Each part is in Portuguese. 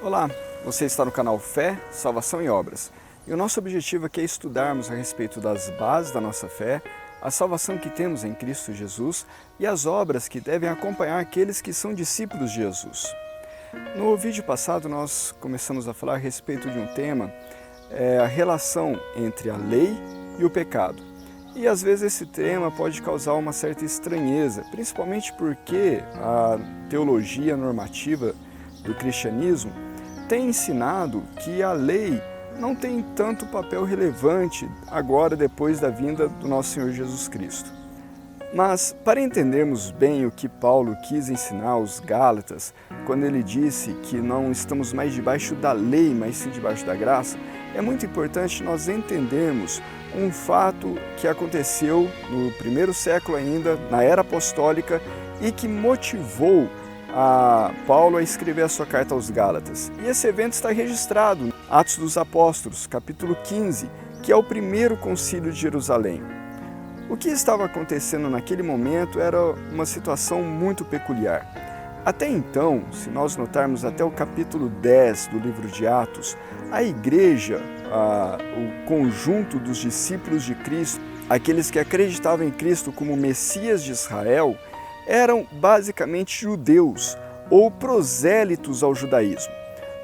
Olá, você está no canal Fé, Salvação e Obras. E o nosso objetivo aqui é estudarmos a respeito das bases da nossa fé, a salvação que temos em Cristo Jesus e as obras que devem acompanhar aqueles que são discípulos de Jesus. No vídeo passado nós começamos a falar a respeito de um tema, a relação entre a lei e o pecado. E às vezes esse tema pode causar uma certa estranheza, principalmente porque a teologia normativa do cristianismo tem ensinado que a lei não tem tanto papel relevante agora depois da vinda do nosso Senhor Jesus Cristo. Mas para entendermos bem o que Paulo quis ensinar aos Gálatas, quando ele disse que não estamos mais debaixo da lei, mas sim debaixo da graça, é muito importante nós entendermos um fato que aconteceu no primeiro século ainda, na era apostólica, e que motivou a Paulo a escrever a sua carta aos Gálatas. E esse evento está registrado em Atos dos Apóstolos, capítulo 15, que é o primeiro concílio de Jerusalém. O que estava acontecendo naquele momento era uma situação muito peculiar. Até então, se nós notarmos até o capítulo 10 do livro de Atos, a igreja, o conjunto dos discípulos de Cristo, aqueles que acreditavam em Cristo como Messias de Israel, eram basicamente judeus ou prosélitos ao judaísmo.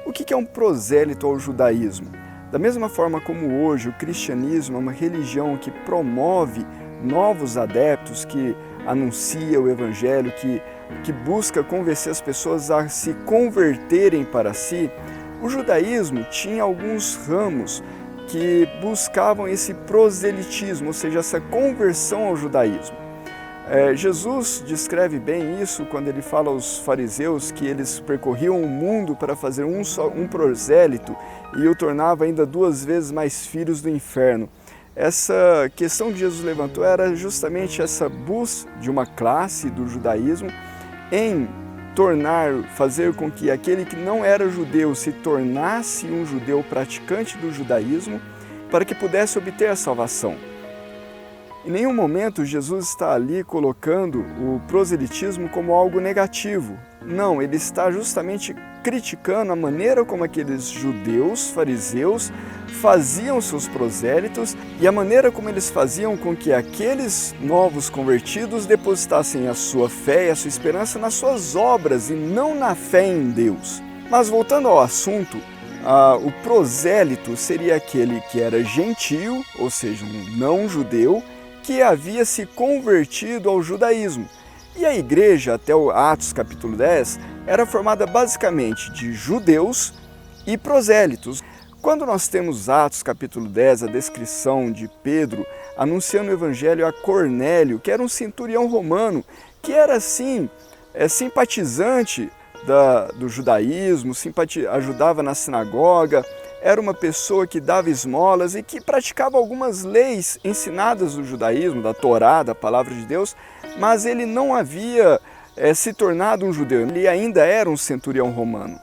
O que é um prosélito ao judaísmo? Da mesma forma como hoje o cristianismo é uma religião que promove novos adeptos, que anuncia o evangelho, que busca convencer as pessoas a se converterem para si, o judaísmo tinha alguns ramos que buscavam esse proselitismo, ou seja, essa conversão ao judaísmo. Jesus descreve bem isso quando ele fala aos fariseus que eles percorriam o mundo para fazer um prosélito e o tornava ainda 2 vezes mais filhos do inferno. Essa questão que Jesus levantou era justamente essa busca de uma classe do judaísmo em fazer com que aquele que não era judeu se tornasse um judeu praticante do judaísmo para que pudesse obter a salvação. Em nenhum momento Jesus está ali colocando o proselitismo como algo negativo. Não, ele está justamente criticando a maneira como aqueles judeus, fariseus, faziam seus prosélitos e a maneira como eles faziam com que aqueles novos convertidos depositassem a sua fé e a sua esperança nas suas obras e não na fé em Deus. Mas voltando ao assunto, o prosélito seria aquele que era gentio, ou seja, um não-judeu, que havia se convertido ao judaísmo. E a igreja, até o Atos capítulo 10, era formada basicamente de judeus e prosélitos. Quando nós temos Atos capítulo 10, a descrição de Pedro anunciando o evangelho a Cornélio, que era um centurião romano, que era assim, simpatizante do judaísmo, ajudava na sinagoga, era uma pessoa que dava esmolas e que praticava algumas leis ensinadas do judaísmo, da Torá, da Palavra de Deus, mas ele não havia se tornado um judeu, ele ainda era um centurião romano.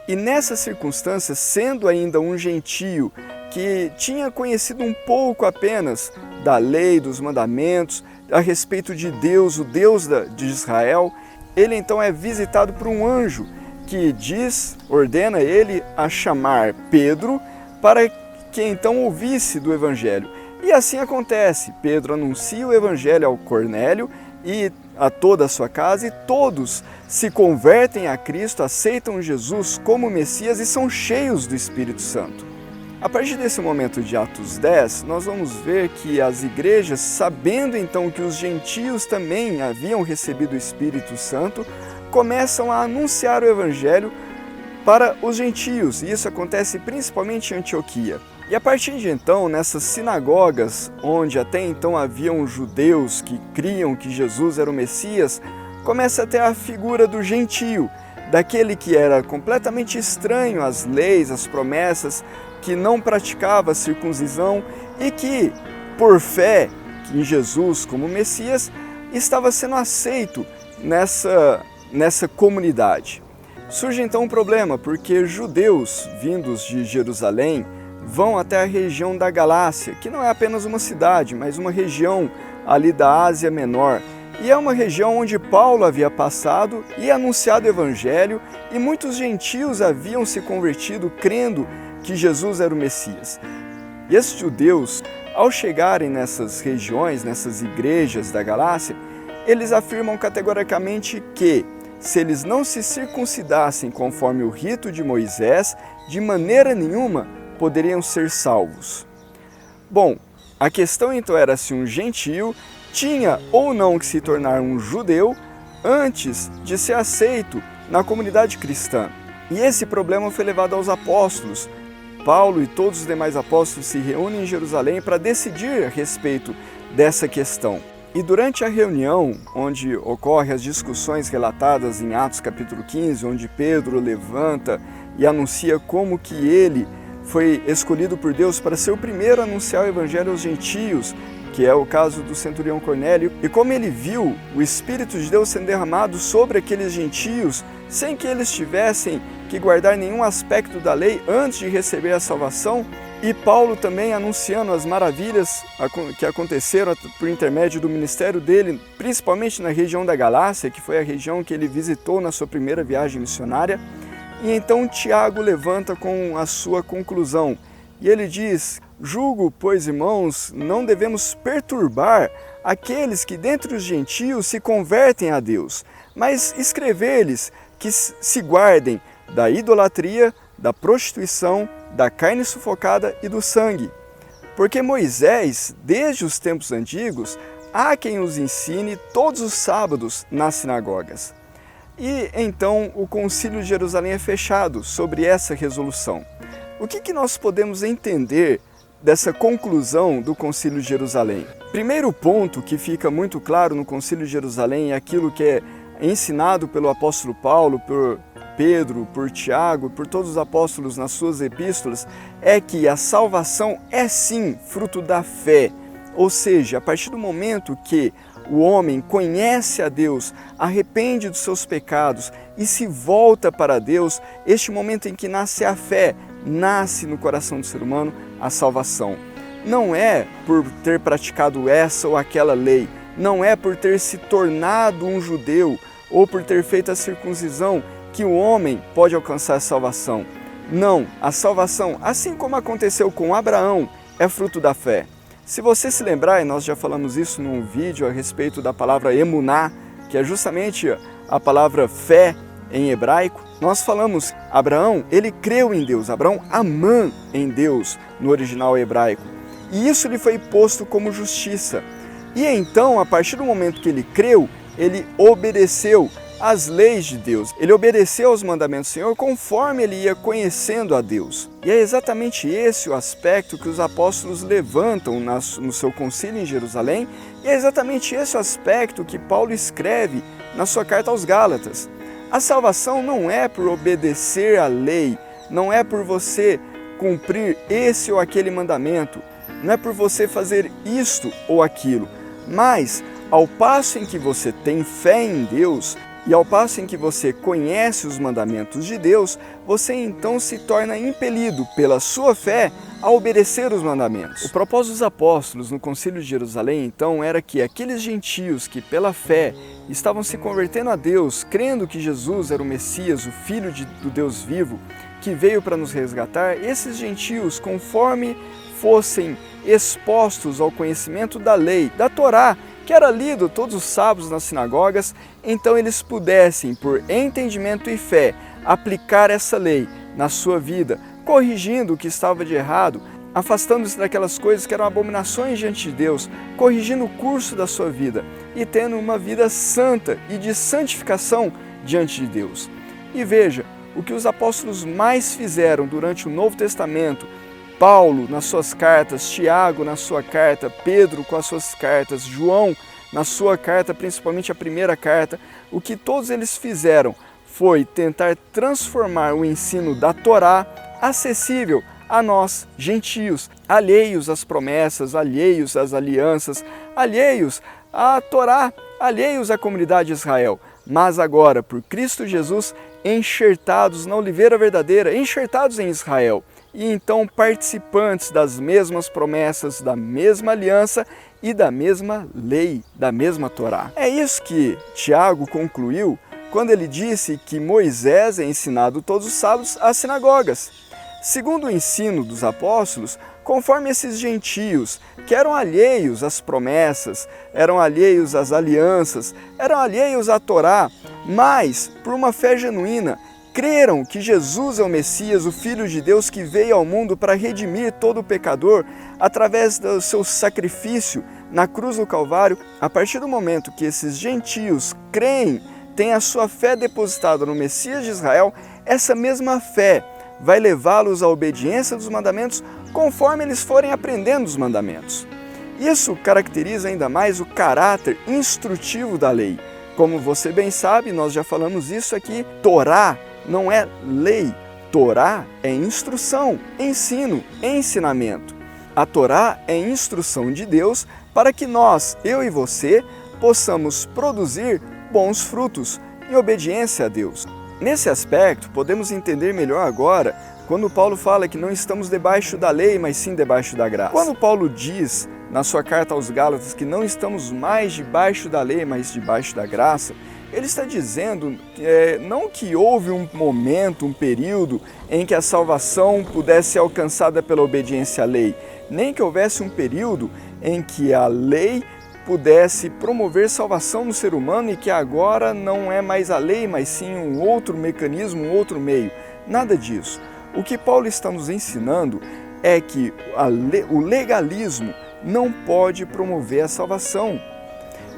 E nessas circunstâncias, sendo ainda um gentio que tinha conhecido um pouco apenas da lei, dos mandamentos, a respeito de Deus, o Deus de Israel, ele então é visitado por um anjo que ordena ele a chamar Pedro para que então ouvisse do evangelho. E assim acontece, Pedro anuncia o evangelho ao Cornélio e a toda a sua casa e todos se convertem a Cristo, aceitam Jesus como Messias e são cheios do Espírito Santo. A partir desse momento de Atos 10, nós vamos ver que as igrejas, sabendo então que os gentios também haviam recebido o Espírito Santo, começam a anunciar o evangelho para os gentios, e isso acontece principalmente em Antioquia. E a partir de então, nessas sinagogas, onde até então haviam judeus que criam que Jesus era o Messias, começa a ter a figura do gentio, daquele que era completamente estranho às leis, às promessas, que não praticava a circuncisão e que, por fé em Jesus como Messias, estava sendo aceito nessa comunidade. Surge então um problema, porque judeus vindos de Jerusalém vão até a região da Galácia, que não é apenas uma cidade, mas uma região ali da Ásia Menor. e é uma região onde Paulo havia passado e anunciado o Evangelho, e muitos gentios haviam se convertido crendo que Jesus era o Messias. E esses judeus, ao chegarem nessas regiões, nessas igrejas da Galácia, eles afirmam categoricamente que, se eles não se circuncidassem conforme o rito de Moisés, de maneira nenhuma poderiam ser salvos. Bom, a questão então era se um gentio tinha ou não que se tornar um judeu antes de ser aceito na comunidade cristã. E esse problema foi levado aos apóstolos. Paulo e todos os demais apóstolos se reúnem em Jerusalém para decidir a respeito dessa questão. E durante a reunião, onde ocorrem as discussões relatadas em Atos capítulo 15, onde Pedro levanta e anuncia como que ele foi escolhido por Deus para ser o primeiro a anunciar o evangelho aos gentios, que é o caso do centurião Cornélio, e como ele viu o Espírito de Deus sendo derramado sobre aqueles gentios, sem que eles tivessem que guardar nenhum aspecto da lei antes de receber a salvação, e Paulo também anunciando as maravilhas que aconteceram por intermédio do ministério dele, principalmente na região da Galácia, que foi a região que ele visitou na sua primeira viagem missionária. E então Tiago levanta com a sua conclusão, e ele diz: julgo, pois, irmãos, não devemos perturbar aqueles que dentre os gentios se convertem a Deus, mas escrever-lhes que se guardem da idolatria, da prostituição, da carne sufocada e do sangue. Porque Moisés, desde os tempos antigos, há quem os ensine todos os sábados nas sinagogas. E então o Concílio de Jerusalém é fechado sobre essa resolução. O que nós podemos entender dessa conclusão do Concílio de Jerusalém? Primeiro ponto que fica muito claro no Concílio de Jerusalém é aquilo que é ensinado pelo apóstolo Paulo, por Pedro, por Tiago, por todos os apóstolos nas suas epístolas, é que a salvação é sim fruto da fé. Ou seja, a partir do momento que o homem conhece a Deus, arrepende dos seus pecados e se volta para Deus, este momento em que nasce a fé, nasce no coração do ser humano a salvação. Não é por ter praticado essa ou aquela lei, não é por ter se tornado um judeu ou por ter feito a circuncisão que o homem pode alcançar a salvação. Não, a salvação, assim como aconteceu com Abraão, é fruto da fé. Se você se lembrar, e nós já falamos isso num vídeo a respeito da palavra emuná, que é justamente a palavra fé em hebraico, nós falamos, Abraão, ele creu em Deus, Abraão amã em Deus no original hebraico. E isso lhe foi posto como justiça. E então, a partir do momento que ele creu, ele obedeceu às leis de Deus. Ele obedeceu aos mandamentos do Senhor conforme ele ia conhecendo a Deus. E é exatamente esse o aspecto que os apóstolos levantam no seu concílio em Jerusalém, e é exatamente esse o aspecto que Paulo escreve na sua carta aos Gálatas. A salvação não é por obedecer à lei, não é por você cumprir esse ou aquele mandamento, não é por você fazer isto ou aquilo, mas ao passo em que você tem fé em Deus, e ao passo em que você conhece os mandamentos de Deus, você então se torna impelido pela sua fé a obedecer os mandamentos. O propósito dos apóstolos no Concílio de Jerusalém, então, era que aqueles gentios que pela fé estavam se convertendo a Deus, crendo que Jesus era o Messias, o Filho do Deus vivo, que veio para nos resgatar, esses gentios, conforme fossem expostos ao conhecimento da lei, da Torá, que era lido todos os sábados nas sinagogas, então eles pudessem, por entendimento e fé, aplicar essa lei na sua vida, corrigindo o que estava de errado, afastando-se daquelas coisas que eram abominações diante de Deus, corrigindo o curso da sua vida e tendo uma vida santa e de santificação diante de Deus. E veja, o que os apóstolos mais fizeram durante o Novo Testamento, Paulo nas suas cartas, Tiago na sua carta, Pedro com as suas cartas, João na sua carta, principalmente a primeira carta, o que todos eles fizeram foi tentar transformar o ensino da Torá acessível a nós, gentios, alheios às promessas, alheios às alianças, alheios à Torá, alheios à comunidade de Israel, mas agora, por Cristo Jesus, enxertados na oliveira verdadeira, enxertados em Israel. e então participantes das mesmas promessas, da mesma aliança e da mesma lei, da mesma Torá. É isso que Tiago concluiu quando ele disse que Moisés é ensinado todos os sábados às sinagogas. Segundo o ensino dos apóstolos, conforme esses gentios, que eram alheios às promessas, eram alheios às alianças, eram alheios à Torá, mas, por uma fé genuína, creram que Jesus é o Messias, o Filho de Deus que veio ao mundo para redimir todo pecador através do seu sacrifício na cruz do Calvário. A partir do momento que esses gentios creem, têm a sua fé depositada no Messias de Israel, essa mesma fé vai levá-los à obediência dos mandamentos conforme eles forem aprendendo os mandamentos. Isso caracteriza ainda mais o caráter instrutivo da lei. Como você bem sabe, nós já falamos isso aqui, Torá não é lei, Torá é instrução, ensino, ensinamento. A Torá é instrução de Deus para que nós, eu e você, possamos produzir bons frutos em obediência a Deus. Nesse aspecto, podemos entender melhor agora quando Paulo fala que não estamos debaixo da lei, mas sim debaixo da graça. Quando Paulo diz na sua carta aos Gálatas que não estamos mais debaixo da lei, mas debaixo da graça, ele está dizendo não que houve um momento, um período em que a salvação pudesse ser alcançada pela obediência à lei, nem que houvesse um período em que a lei pudesse promover salvação no ser humano e que agora não é mais a lei, mas sim um outro mecanismo, um outro meio. Nada disso. O que Paulo está nos ensinando é que o legalismo não pode promover a salvação.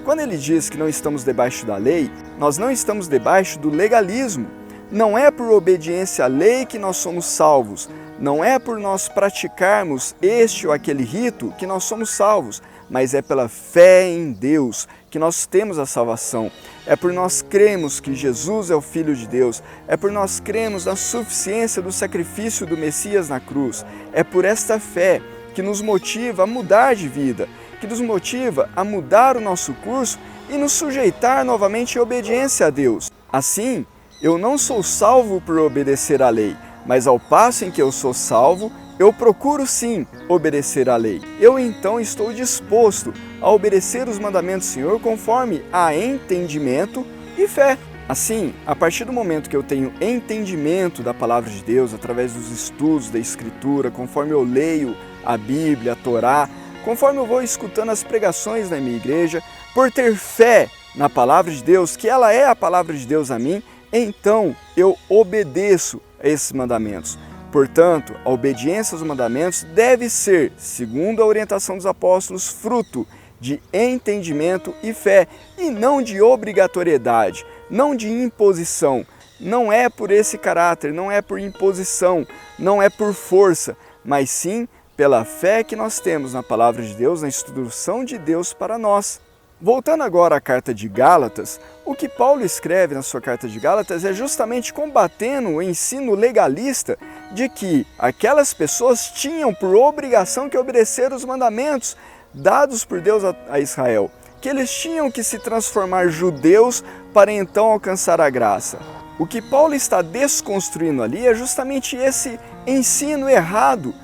Quando ele diz que não estamos debaixo da lei, nós não estamos debaixo do legalismo. Não é por obediência à lei que nós somos salvos. Não é por nós praticarmos este ou aquele rito que nós somos salvos, mas é pela fé em Deus que nós temos a salvação. É por nós cremos que Jesus é o Filho de Deus, é por nós cremos na suficiência do sacrifício do Messias na cruz. É por esta fé que nos motiva a mudar de vida, que nos motiva a mudar o nosso curso e nos sujeitar novamente em obediência a Deus. Assim, eu não sou salvo por obedecer à lei, mas ao passo em que eu sou salvo, eu procuro sim obedecer à lei. Eu então estou disposto a obedecer os mandamentos do Senhor conforme a entendimento e fé. Assim, a partir do momento que eu tenho entendimento da palavra de Deus, através dos estudos da Escritura, conforme eu leio a Bíblia, a Torá, conforme eu vou escutando as pregações na minha igreja, por ter fé na palavra de Deus, que ela é a palavra de Deus a mim, então eu obedeço a esses mandamentos. Portanto, a obediência aos mandamentos deve ser, segundo a orientação dos apóstolos, fruto de entendimento e fé, e não de obrigatoriedade, não de imposição. Não é por esse caráter, não é por imposição, não é por força, mas sim pela fé que nós temos na palavra de Deus, na instrução de Deus para nós. Voltando agora à carta de Gálatas, o que Paulo escreve na sua carta de Gálatas é justamente combatendo o ensino legalista de que aquelas pessoas tinham por obrigação que obedecer os mandamentos dados por Deus a Israel, que eles tinham que se transformar judeus para então alcançar a graça. O que Paulo está desconstruindo ali é justamente esse ensino errado,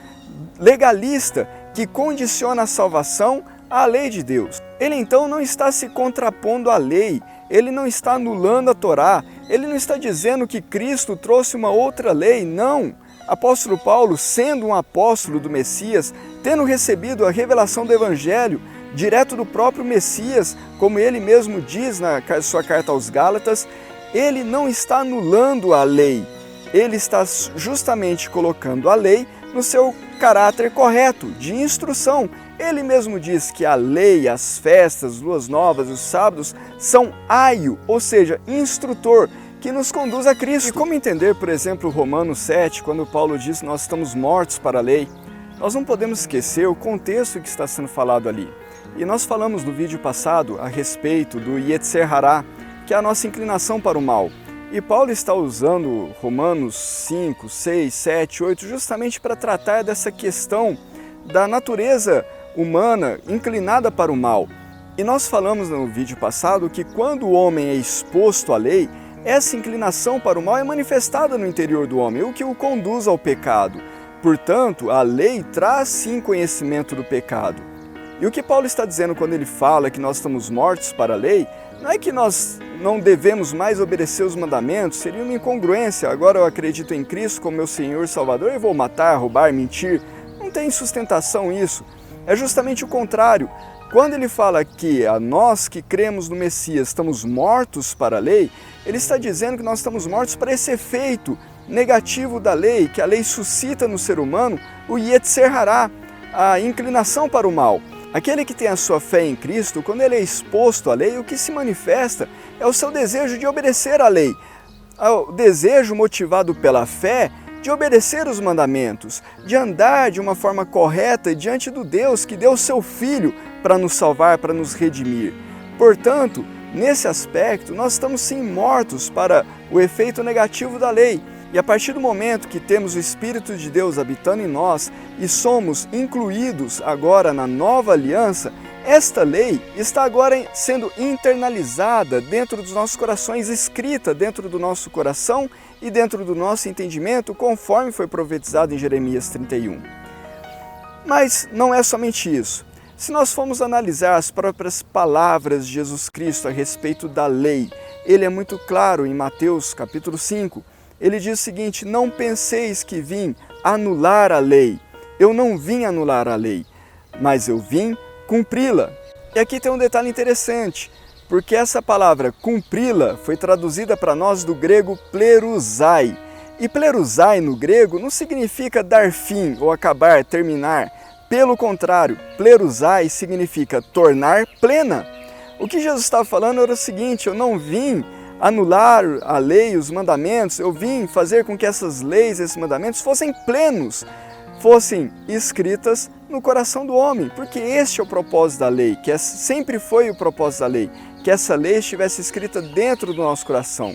legalista, que condiciona a salvação à lei de Deus. Ele então não está se contrapondo à lei, ele não está anulando a Torá, ele não está dizendo que Cristo trouxe uma outra lei, não. Apóstolo Paulo, sendo um apóstolo do Messias, tendo recebido a revelação do Evangelho direto do próprio Messias, como ele mesmo diz na sua carta aos Gálatas, ele não está anulando a lei, ele está justamente colocando a lei no seu caráter correto, de instrução. Ele mesmo diz que a lei, as festas, luas novas, os sábados são aio, ou seja, instrutor, que nos conduz a Cristo. E como entender, por exemplo, Romanos 7, quando Paulo diz que nós estamos mortos para a lei? Nós não podemos esquecer o contexto que está sendo falado ali. E nós falamos no vídeo passado a respeito do Yetzer Hará, que é a nossa inclinação para o mal. E Paulo está usando Romanos 5, 6, 7, 8 justamente para tratar dessa questão da natureza humana inclinada para o mal. E nós falamos no vídeo passado que quando o homem é exposto à lei, essa inclinação para o mal é manifestada no interior do homem, o que o conduz ao pecado. Portanto, a lei traz sim conhecimento do pecado. E o que Paulo está dizendo quando ele fala que nós estamos mortos para a lei, não é que nós não devemos mais obedecer os mandamentos, seria uma incongruência. Agora eu acredito em Cristo como meu Senhor e Salvador e vou matar, roubar, mentir. Não tem sustentação isso. É justamente o contrário. Quando ele fala que a nós que cremos no Messias estamos mortos para a lei, ele está dizendo que nós estamos mortos para esse efeito negativo da lei, que a lei suscita no ser humano, o Yetzer Hará, a inclinação para o mal. Aquele que tem a sua fé em Cristo, quando ele é exposto à lei, o que se manifesta é o seu desejo de obedecer à lei, o desejo motivado pela fé de obedecer os mandamentos, de andar de uma forma correta diante do Deus que deu o seu Filho para nos salvar, para nos redimir. Portanto, nesse aspecto, nós estamos sim mortos para o efeito negativo da lei. E a partir do momento que temos o Espírito de Deus habitando em nós e somos incluídos agora na nova aliança, esta lei está agora sendo internalizada dentro dos nossos corações, escrita dentro do nosso coração e dentro do nosso entendimento, conforme foi profetizado em Jeremias 31. Mas não é somente isso. Se nós formos analisar as próprias palavras de Jesus Cristo a respeito da lei, ele é muito claro em Mateus capítulo 5. Ele diz o seguinte: não penseis que vim anular a lei. Eu não vim anular a lei, mas eu vim cumpri-la. E aqui tem um detalhe interessante, porque essa palavra cumpri-la foi traduzida para nós do grego pleruzai. E pleruzai no grego não significa dar fim ou acabar, terminar. Pelo contrário, pleruzai significa tornar plena. O que Jesus estava falando era o seguinte: eu não vim anular a lei, os mandamentos, eu vim fazer com que essas leis, esses mandamentos fossem plenos, fossem escritas no coração do homem, porque este é o propósito da lei, que sempre foi o propósito da lei, que essa lei estivesse escrita dentro do nosso coração.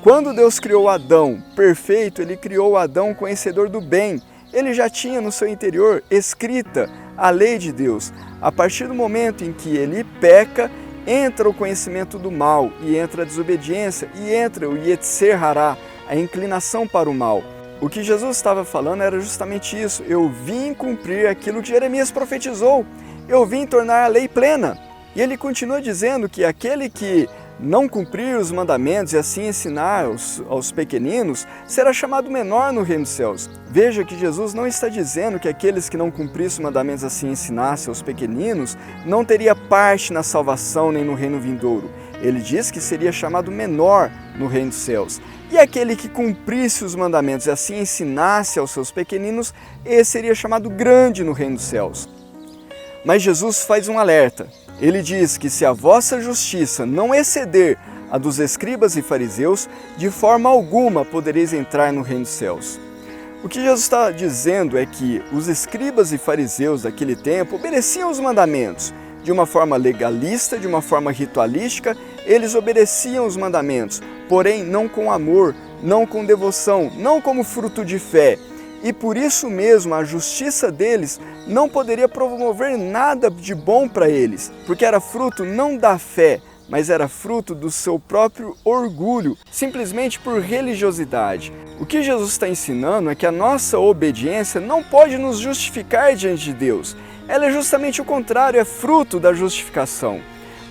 Quando Deus criou Adão perfeito, ele criou Adão conhecedor do bem, ele já tinha no seu interior escrita a lei de Deus. A partir do momento em que ele peca, entra o conhecimento do mal, e entra a desobediência, e entra o Yetzer Hará, a inclinação para o mal. O que Jesus estava falando era justamente isso: eu vim cumprir aquilo que Jeremias profetizou, eu vim tornar a lei plena. E ele continua dizendo que aquele que não cumprir os mandamentos e assim ensinar aos pequeninos, será chamado menor no reino dos céus. Veja que Jesus não está dizendo que aqueles que não cumprissem os mandamentos assim ensinassem aos pequeninos, não teria parte na salvação nem no reino vindouro. Ele diz que seria chamado menor no reino dos céus. E aquele que cumprisse os mandamentos e assim ensinasse aos seus pequeninos, esse seria chamado grande no reino dos céus. Mas Jesus faz um alerta. Ele diz que se a vossa justiça não exceder a dos escribas e fariseus, de forma alguma podereis entrar no reino dos céus. O que Jesus está dizendo é que os escribas e fariseus daquele tempo obedeciam os mandamentos de uma forma legalista, de uma forma ritualística. Eles obedeciam os mandamentos, porém não com amor, não com devoção, não como fruto de fé. E por isso mesmo a justiça deles não poderia promover nada de bom para eles, porque era fruto não da fé, mas era fruto do seu próprio orgulho, simplesmente por religiosidade. O que Jesus está ensinando é que a nossa obediência não pode nos justificar diante de Deus. Ela é justamente o contrário, é fruto da justificação.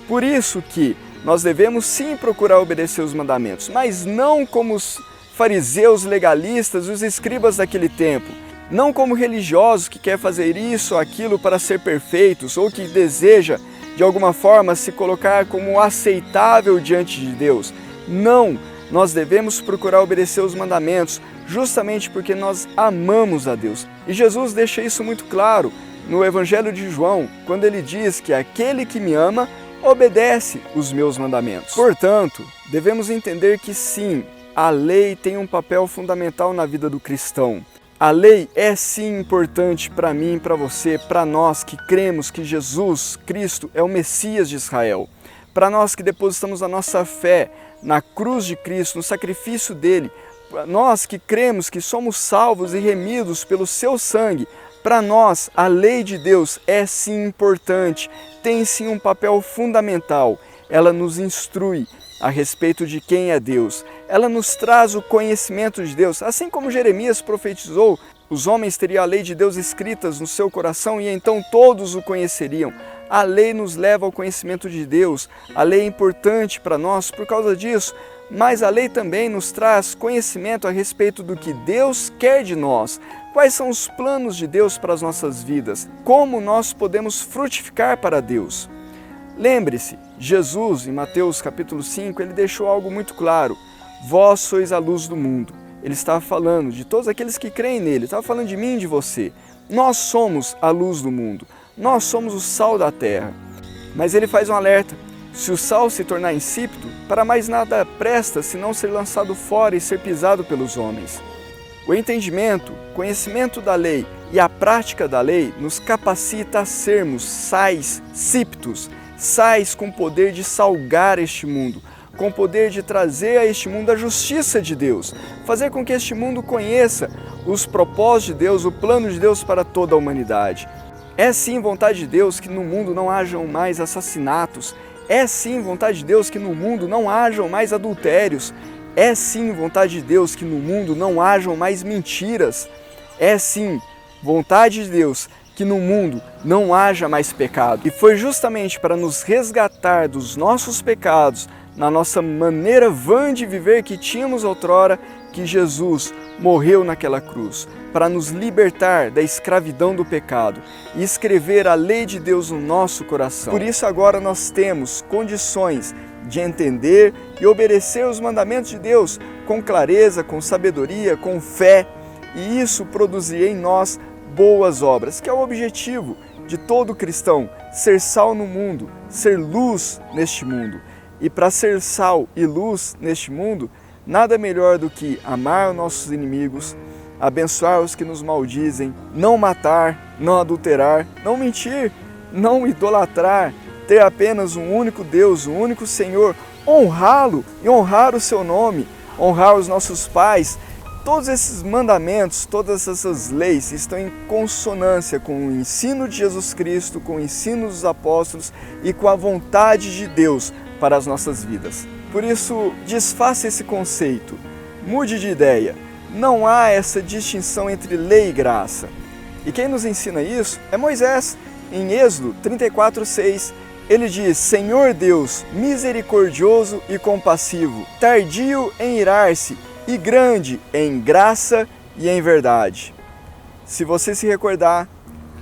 Por isso que nós devemos sim procurar obedecer os mandamentos, mas não como os fariseus legalistas, os escribas daquele tempo, não como religiosos que quer fazer isso ou aquilo para ser perfeitos ou que deseja de alguma forma se colocar como aceitável diante de Deus. Não, nós devemos procurar obedecer os mandamentos justamente porque nós amamos a Deus. E Jesus deixa isso muito claro no Evangelho de João, quando ele diz que aquele que me ama obedece os meus mandamentos. Portanto, devemos entender que sim, a lei tem um papel fundamental na vida do cristão. A lei é sim importante para mim, para você, para nós que cremos que Jesus Cristo é o Messias de Israel. Para nós que depositamos a nossa fé na cruz de Cristo, no sacrifício dele. Para nós que cremos que somos salvos e remidos pelo seu sangue. Para nós, a lei de Deus é sim importante, tem sim um papel fundamental. Ela nos instrui a respeito de quem é Deus. Ela nos traz o conhecimento de Deus. Assim como Jeremias profetizou Os homens teriam a lei de Deus escritas no seu coração e então todos o conheceriam. A lei nos leva ao conhecimento de Deus. A lei é importante para nós por causa disso, mas a lei também nos traz conhecimento a respeito do que Deus quer de nós. Quais são os planos de Deus para as nossas vidas? Como nós podemos frutificar para Deus? Lembre-se, Jesus, em Mateus capítulo 5, ele deixou algo muito claro. Vós sois a luz do mundo. Ele estava falando de todos aqueles que creem nele, estava falando de mim e de você. Nós somos a luz do mundo, nós somos o sal da terra. Mas ele faz um alerta: se o sal se tornar insípido, para mais nada presta senão ser lançado fora e ser pisado pelos homens. O entendimento, conhecimento da lei e a prática da lei nos capacita a sermos sais síptos, sais com poder de salgar este mundo, com o poder de trazer a este mundo a justiça de Deus, fazer com que este mundo conheça os propósitos de Deus, o plano de Deus para toda a humanidade. É sim vontade de Deus que no mundo não hajam mais assassinatos, é sim vontade de Deus que no mundo não hajam mais adultérios, é sim vontade de Deus que no mundo não hajam mais mentiras, é sim vontade de Deus que no mundo não haja mais pecado. E foi justamente para nos resgatar dos nossos pecados, na nossa maneira vã de viver que tínhamos outrora, que Jesus morreu naquela cruz, para nos libertar da escravidão do pecado e escrever a lei de Deus no nosso coração. Por isso agora nós temos condições de entender e obedecer os mandamentos de Deus com clareza, com sabedoria, com fé, e isso produzir em nós boas obras, que é o objetivo de todo cristão, ser sal no mundo, ser luz neste mundo. E para ser sal e luz neste mundo, nada melhor do que amar os nossos inimigos, abençoar os que nos maldizem, não matar, não adulterar, não mentir, não idolatrar, ter apenas um único Deus, um único Senhor, honrá-lo e honrar o seu nome, honrar os nossos pais. Todos esses mandamentos, todas essas leis estão em consonância com o ensino de Jesus Cristo, com o ensino dos apóstolos e com a vontade de Deus para as nossas vidas. Por isso, desfaça esse conceito, mude de ideia. Não há essa distinção entre lei e graça. E quem nos ensina isso é Moisés. Em Êxodo 34:6, ele diz: Senhor Deus, misericordioso e compassivo, tardio em irar-se e grande em graça e em verdade. Se você se recordar,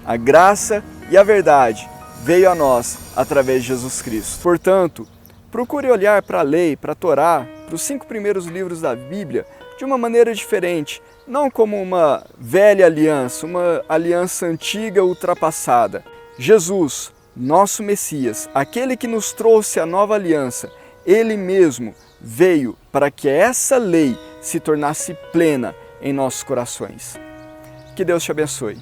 a graça e a verdade veio a nós através de Jesus Cristo. Portanto, procure olhar para a lei, para a Torá, para os 5 primeiros livros da Bíblia, de uma maneira diferente, não como uma velha aliança, uma aliança antiga ultrapassada. Jesus, nosso Messias, aquele que nos trouxe a nova aliança, Ele mesmo veio para que essa lei se tornasse plena em nossos corações. Que Deus te abençoe.